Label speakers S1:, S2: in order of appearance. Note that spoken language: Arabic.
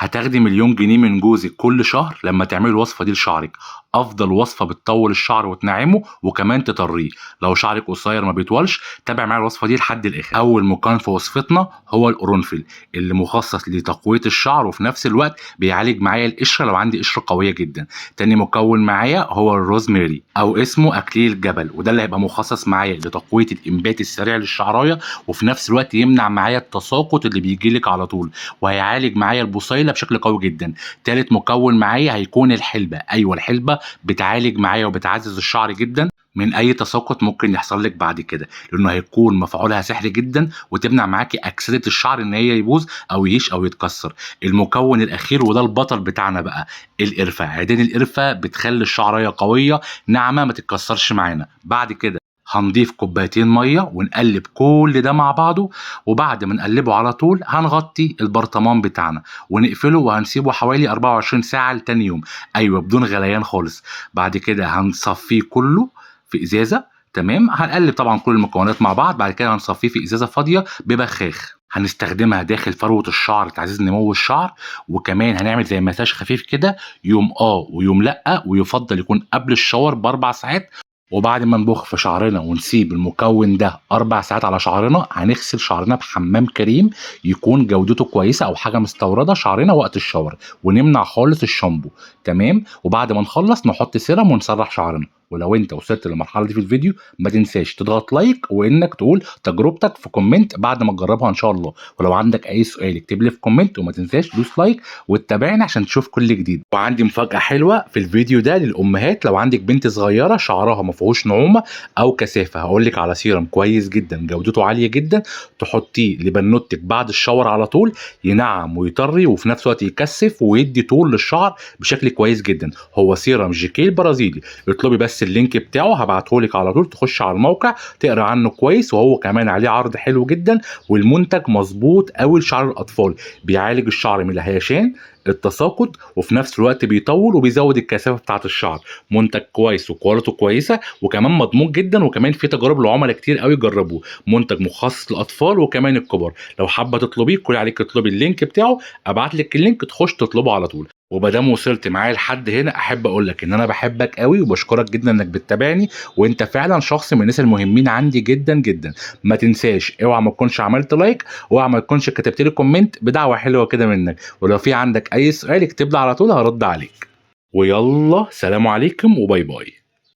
S1: هتاخدي 1,000,000 جنيه من جوزك كل شهر لما تعملي الوصفه دي لشعرك. افضل وصفه بتطول الشعر وتنعمه وكمان تطريه. لو شعرك قصير ما بيطولش تابع معايا الوصفه دي لحد الاخر. اول مكون في وصفتنا هو القرنفل اللي مخصص لتقويه الشعر وفي نفس الوقت بيعالج معايا القشره لو عندي قشره قويه جدا. تاني مكون معايا هو الروزميري او اسمه اكليل الجبل، وده اللي هيبقى مخصص معايا لتقويه الانبات السريع للشعرايه وفي نفس الوقت يمنع معايا التساقط اللي بيجيلك على طول، وهيعالج معايا البصيله بشكل قوي جدا. تالت مكون معايا هيكون الحلبه. ايوه الحلبه بتعالج معايا وبتعزز الشعر جدا من اي تساقط ممكن يحصل لك بعد كده، لانه هيكون مفعولها سحري جدا وتمنع معاكي اكسده الشعر ان هي يبوظ او يهش او يتكسر. المكون الاخير وده البطل بتاعنا بقى، القرفه. عيدان القرفه بتخلي الشعريه قويه ناعمه ما تتكسرش معانا. بعد كده هنضيف كوبايتين ميه ونقلب كل ده مع بعضه، وبعد ما نقلبه على طول هنغطي البرطمان بتاعنا ونقفله وهنسيبه حوالي 24 ساعه لتاني يوم. ايوه بدون غليان خالص. بعد كده هنصفيه كله في ازازه. تمام، هنقلب طبعا كل المكونات مع بعض. بعد كده هنصفيه في ازازه فاضيه ببخاخ هنستخدمها داخل فروه الشعر لتعزيز نمو الشعر، وكمان هنعمل زي مساج خفيف كده يوم ويوم لا، ويفضل يكون قبل الشاور ب4 ساعات. وبعد ما نبخ في شعرنا ونسيب المكون ده 4 ساعات على شعرنا هنغسل شعرنا بحمام كريم يكون جودته كويسه او حاجه مستورده شعرنا وقت الشاور، ونمنع خالص الشامبو. تمام، وبعد ما نخلص نحط سيرم ونسرح شعرنا. ولو انت وصلت للمرحله دي في الفيديو ما تنساش تضغط لايك وانك تقول تجربتك في كومنت بعد ما تجربها ان شاء الله. ولو عندك اي سؤال اكتب لي في كومنت، وما تنساش دوس لايك وتتابعني عشان تشوف كل جديد. وعندي مفاجاه حلوه في الفيديو ده للامهات. لو عندك بنت صغيره شعرها ما فيهوش نعومه او كثافه هقول لك على سيرم كويس جدا جودته عاليه جدا تحطيه لبنوتك بعد الشاور على طول، ينعم ويطري وفي نفس الوقت يكثف ويدي طول للشعر بشكل كويس جدا. هو سيرم جيكيل برازيلي. اطلبي بس اللينك بتاعه هبعتهولك على طول، تخش على الموقع تقرا عنه كويس، وهو كمان عليه عرض حلو جدا والمنتج مظبوط قوي لشعر الاطفال. بيعالج الشعر من الهيشان التساقط وفي نفس الوقت بيطول وبيزود الكثافه بتاعه الشعر. منتج كويس وكواليته كويسه وكمان مضمون جدا، وكمان في تجارب لعملاء كتير قوي جربوه. منتج مخصص للاطفال وكمان الكبار. لو حابه تطلبيه كل عليك تطلبي اللينك بتاعه، ابعت لك اللينك تخش تطلبه على طول. ومادام وصلت معايا لحد هنا احب اقول لك ان انا بحبك قوي وبشكرك جدا انك بتتابعني، وانت فعلا شخص من الناس المهمين عندي جدا جدا. ما تنساش اوعى ما تكونش عملت لايك، اوعى ما تكونش كتبت لي كومنت بدعوه حلوه كده منك، ولو في عندك اي سؤال اكتب لي على طول هرد عليك. ويلا سلام عليكم وباي باي.